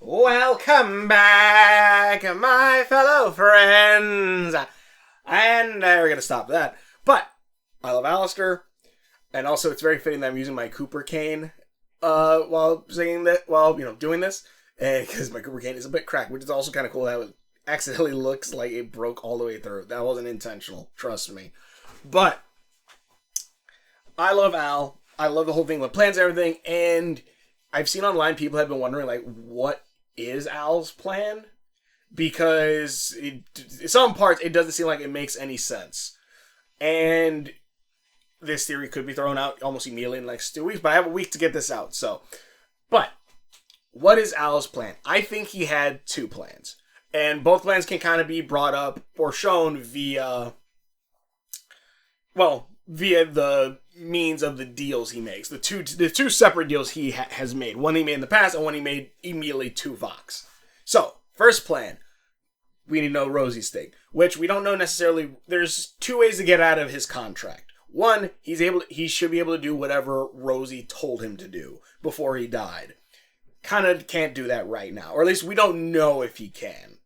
Welcome back, my fellow friends. And we're going to stop that. But I love Alastor. And also, it's very fitting that I'm using my Cooper cane while singing that, doing this. Because my Cooper cane is a bit cracked, which is also kind of cool that it accidentally looks like it broke all the way through. That wasn't intentional, trust me. But I love Al. I love the whole thing with plans and everything. And I've seen online people have been wondering, like, what is Al's plan? Because some parts, it doesn't seem like it makes any sense. And this theory could be thrown out almost immediately in the next 2 weeks, but I have a week to get this out, so. But, what is Al's plan? I think he had two plans. And both plans can kind of be brought up or shown via the means of the deals he makes. The two separate deals he has made. One he made in the past and one he made immediately to Vox. So, first plan. We need to know Rosie's thing. Which we don't know necessarily. There's two ways to get out of his contract. One, he should be able to do whatever Rosie told him to do before he died. Kind of can't do that right now. Or at least we don't know if he can.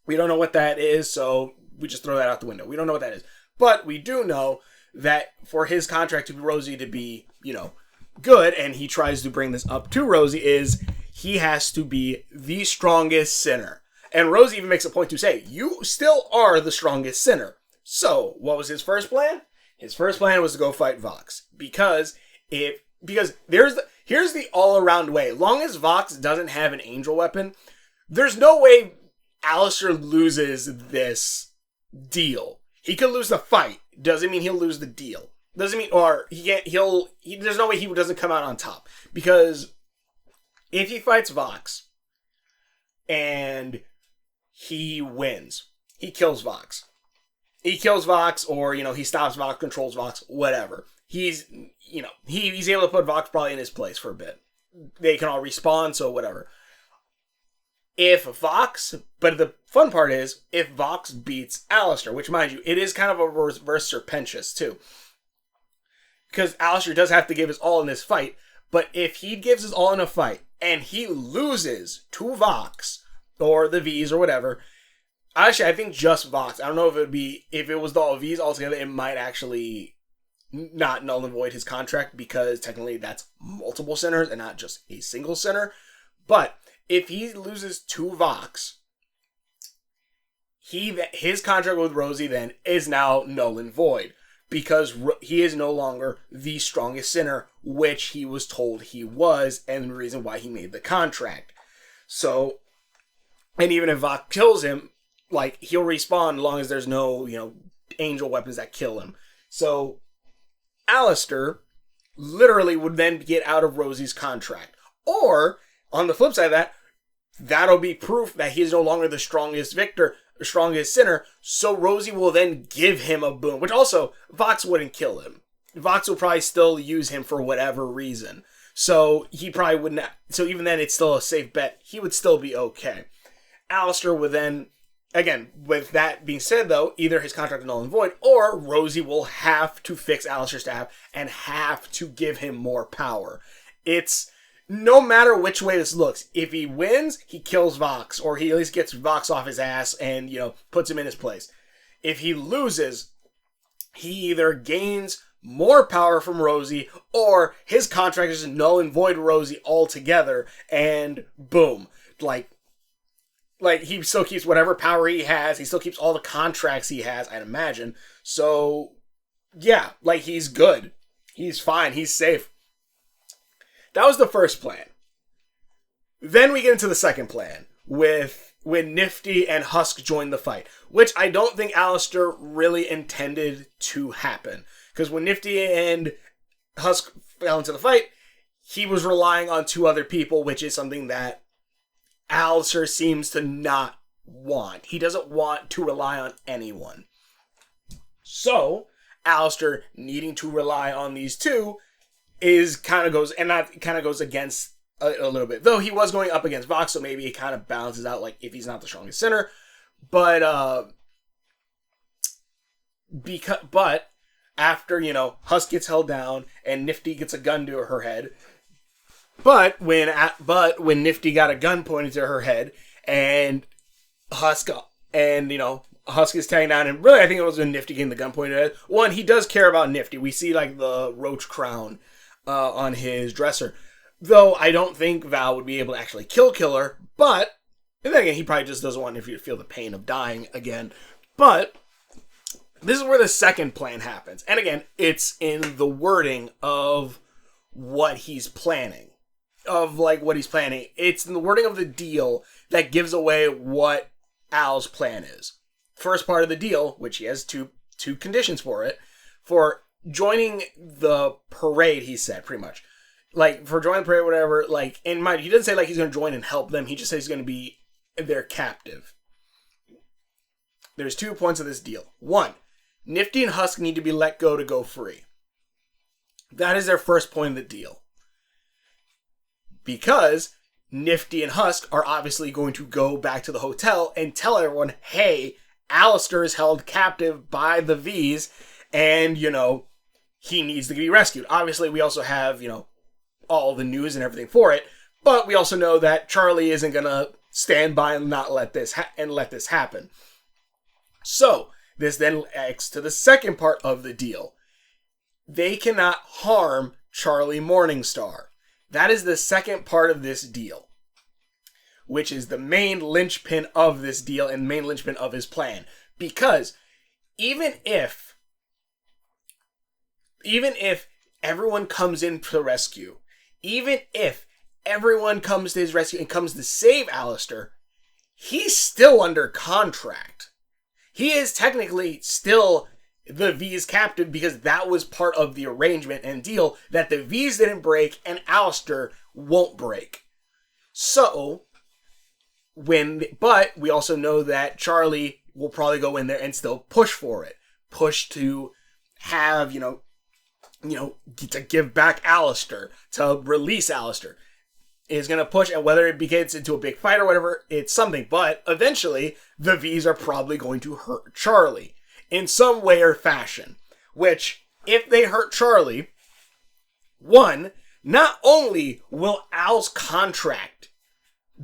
We don't know what that is, so we just throw that out the window. We don't know what that is. But we do know that for his contract to Rosie to be, good, and he tries to bring this up to Rosie, is he has to be the strongest sinner. And Rosie even makes a point to say, you still are the strongest sinner. So, what was his first plan? His first plan was to go fight Vox. Because here's the all-around way. Long as Vox doesn't have an angel weapon, there's no way Alastor loses this deal. He could lose the fight. Doesn't mean he'll lose the deal. Doesn't mean, or he can't, there's no way he doesn't come out on top. Because if he fights Vox and he wins, he kills Vox. He kills Vox, or, he stops Vox, controls Vox, whatever. He's able to put Vox probably in his place for a bit. They can all respawn, so whatever. But the fun part is, if Vox beats Alastor, which, mind you, it is kind of a reverse Serpentius, too. Because Alastor does have to give his all in this fight, but if he gives his all in a fight, and he loses to Vox, or the Vees, or whatever, actually, I think just Vox. I don't know if it was the Vees altogether, it might actually not null and void his contract, because technically that's multiple sinners, and not just a single sinner. But if he loses to Vox, his contract with Rosie then is now null and void, because he is no longer the strongest sinner, which he was told he was, and the reason why he made the contract. So, and even if Vox kills him, he'll respawn as long as there's no, angel weapons that kill him. So, Alastor literally would then get out of Rosie's contract. Or, on the flip side of that, that'll be proof that he is no longer the strongest sinner, so Rosie will then give him a boon, which also, Vox wouldn't kill him. Vox will probably still use him for whatever reason. So, he probably wouldn't, so even then it's still a safe bet, he would still be okay. Alastor would then, again, with that being said though, either his contract is null and void, or Rosie will have to fix Alastor's staff and have to give him more power. It's, no matter which way this looks, if he wins, he kills Vox, or he at least gets Vox off his ass and, puts him in his place. If he loses, he either gains more power from Rosie, or his contract is null and void Rosie altogether, and boom. He still keeps whatever power he has, he still keeps all the contracts he has, I'd imagine. So, yeah, he's good. He's fine, he's safe. That was the first plan. Then we get into the second plan, when Nifty and Husk join the fight, which I don't think Alastor really intended to happen. Because when Nifty and Husk fell into the fight, he was relying on two other people, which is something that Alastor seems to not want. He doesn't want to rely on anyone. So, Alastor needing to rely on these two kind of goes against a little bit. Though he was going up against Vox, so maybe it kind of balances out, if he's not the strongest sinner. But after, Husk gets held down and Nifty gets a gun to her head, When Nifty got a gun pointed to her head, and Husk is tagging down, and really I think it was when Nifty getting the gun pointed at. One, he does care about Nifty. We see like the roach crown on his dresser, though I don't think Val would be able to actually kill her. But and then again, he probably just doesn't want Nifty to feel the pain of dying again. But this is where the second plan happens, and again, it's in the wording of what he's planning. It's in the wording of the deal that gives away what Al's plan is. First part of the deal, which he has two conditions for it, for joining the parade, he said, pretty much. Like, for joining the parade, whatever, like, in mind, he doesn't say, like, he's going to join and help them. He just says he's going to be their captive. There's 2 points of this deal. 1, Nifty and Husk need to be let go to go free. That is their first point of the deal. Because Nifty and Husk are obviously going to go back to the hotel and tell everyone, hey, Alastor is held captive by the Vees, and, he needs to be rescued. Obviously, we also have, all the news and everything for it, but we also know that Charlie isn't going to stand by and not let this happen. So, this then acts to the second part of the deal. They cannot harm Charlie Morningstar. That is the second part of this deal, which is the main linchpin of this deal and main linchpin of his plan. Because even if everyone comes in to the rescue, even if everyone comes to his rescue and comes to save Alastor, he's still under contract. He is technically still the Vees captive because that was part of the arrangement and deal that the Vees didn't break and Alastor won't break. So, but we also know that Charlie will probably go in there and still push for it. Push to have, to give back Alastor, to release Alastor. Is going to push, and whether it gets into a big fight or whatever, it's something. But eventually, the Vees are probably going to hurt Charlie in some way or fashion. Which, if they hurt Charlie, 1, not only will Al's contract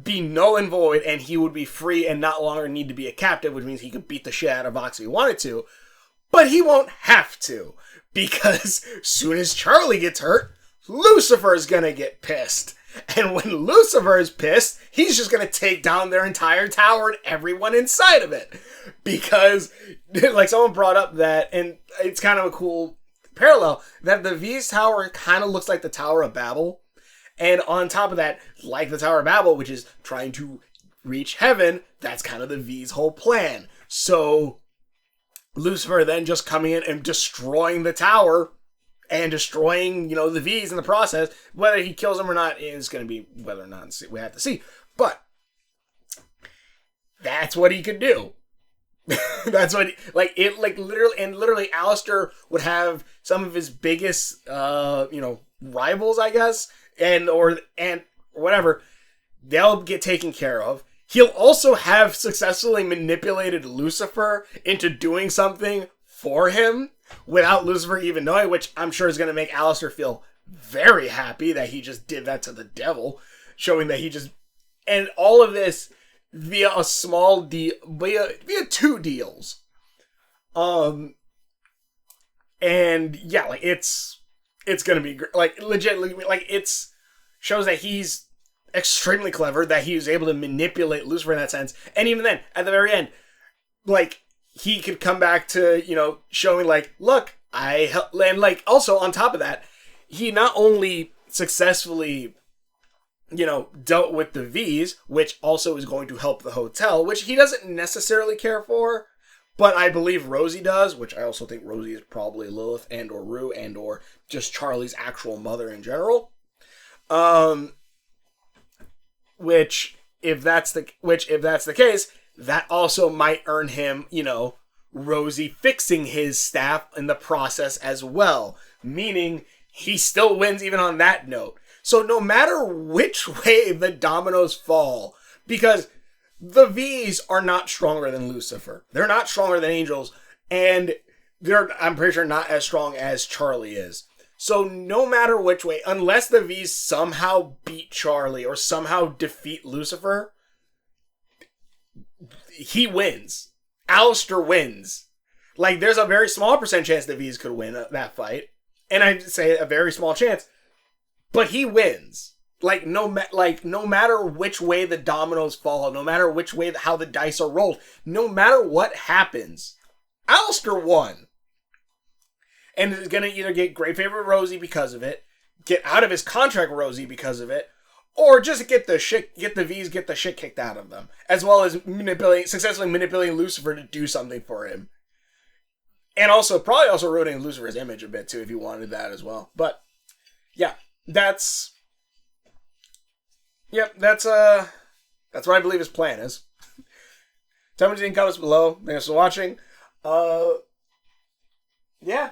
be null and void, and he would be free and not longer need to be a captive, which means he could beat the shit out of Vox if he wanted to, but he won't have to, because soon as Charlie gets hurt, Lucifer's gonna get pissed. And when Lucifer is pissed, he's just going to take down their entire tower and everyone inside of it. Because, like someone brought up that, and it's kind of a cool parallel, that the Vees tower kind of looks like the Tower of Babel. And on top of that, like the Tower of Babel, which is trying to reach heaven, that's kind of the Vees' whole plan. So, Lucifer then just coming in and destroying the tower and destroying, the Vees in the process. Whether he kills them or not is going to be whether or not we have to see. But that's what he could do. That's what literally Alastor would have some of his biggest rivals, I guess, and whatever. They'll get taken care of. He'll also have successfully manipulated Lucifer into doing something for him without Lucifer even knowing, which I'm sure is going to make Alastor feel very happy that he just did that to the devil, showing that he just... And all of this via a small deal, via 2 deals. And yeah, it's going to be legitimately, it's shows that he's extremely clever, that he was able to manipulate Lucifer in that sense. And even then, at the very end, he could come back to, showing look, I help, and also on top of that, he not only successfully, dealt with the Vees, which also is going to help the hotel, which he doesn't necessarily care for, but I believe Rosie does, which I also think Rosie is probably Lilith and or Rue and or just Charlie's actual mother in general. Which if that's the case, that also might earn him, Rosie fixing his staff in the process as well. Meaning, he still wins even on that note. So no matter which way the dominoes fall, because the Vees are not stronger than Lucifer. They're not stronger than angels, and they're, I'm pretty sure, not as strong as Charlie is. So no matter which way, unless the Vees somehow beat Charlie or somehow defeat Lucifer, he wins. Alastor wins. Like, there's a very small percent chance the Vees could win that fight. And I'd say a very small chance. But he wins. Like, no matter which way the dominoes fall, no matter which way, how the dice are rolled, no matter what happens, Alastor won. And is going to either get great favor with Rosie because of it, get out of his contract with Rosie because of it, or just get the shit kicked out of them. As well as successfully manipulating Lucifer to do something for him. And probably also ruining Lucifer's image a bit too, if you wanted that as well. But, yeah, that's what I believe his plan is. Tell me what you think in the comments below. Thanks for watching. Yeah.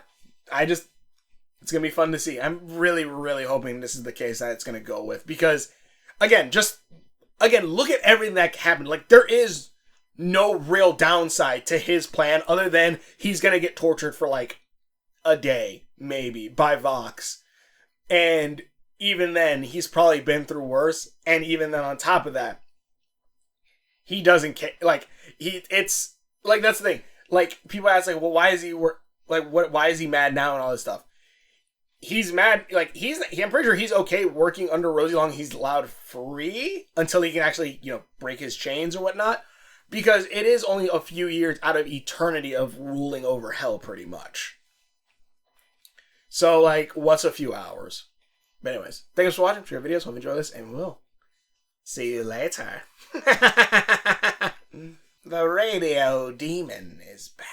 It's going to be fun to see. I'm really, really hoping this is the case that it's going to go with. Because, again, look at everything that happened. Like, there is no real downside to his plan other than he's going to get tortured for, like, a day, maybe, by Vox. And even then, he's probably been through worse. And even then, on top of that, he doesn't care. Like, it's, like, that's the thing. Like, people ask, like, well, why is he mad now and all this stuff? He's mad, like, I'm pretty sure he's okay working under Rosie long he's allowed free until he can actually, break his chains or whatnot. Because it is only a few years out of eternity of ruling over hell, pretty much. So, like, what's a few hours? But anyways, thanks for watching. Share videos. Hope you enjoy this, and we'll see you later. The radio demon is back.